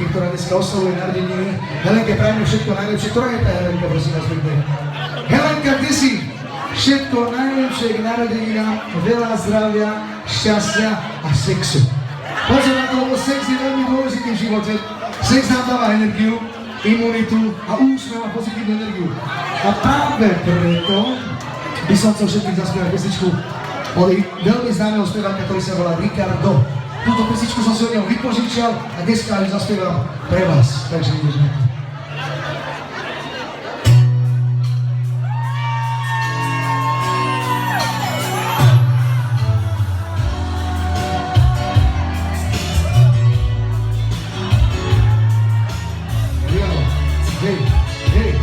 Helenky, ktorá dneska oslavuje narodeniny. Helenke, prajeme všetko najlepšie. Ktorá je tá Helenka, prosím vás, pekne? Helenka, ty si všetko najlepšie k narodeninám, veľa zdravia, šťastia a sexu. Pozor na to, lebo sex je veľmi dôležitý v živote. Sex nám dáva energiu, imunitu a úsmev a pozitívnu energiu. A práve preto by som chcel všetkým zaspievať pesničku od veľmi známeho speváka, ktorý sa volá Ricardo. Túto pesničku som si od neho vypožičal a dneska ju zaspievam pre vás. Takže ideme. Hey, hey.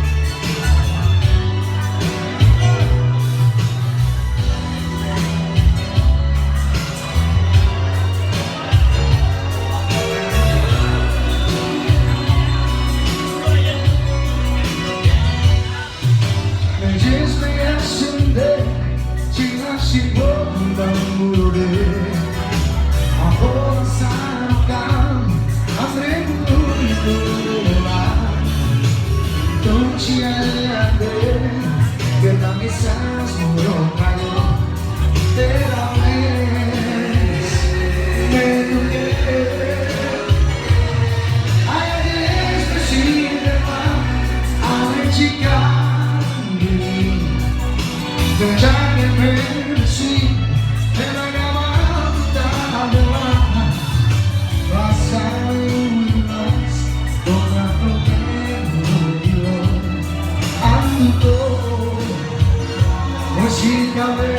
Que la misa es muy opaco, pero me duele. Hay despreciable a la chica, de ya que me sí, de la gamata de la pasar más, toda lo que murió, ando. Musícame,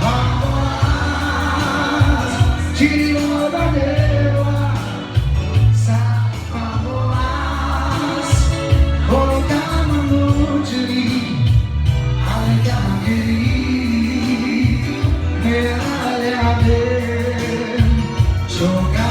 vamos, Chino da Neva, Sapamoas, Colocamos no Chiri, Alegre, Alegre, Jogar.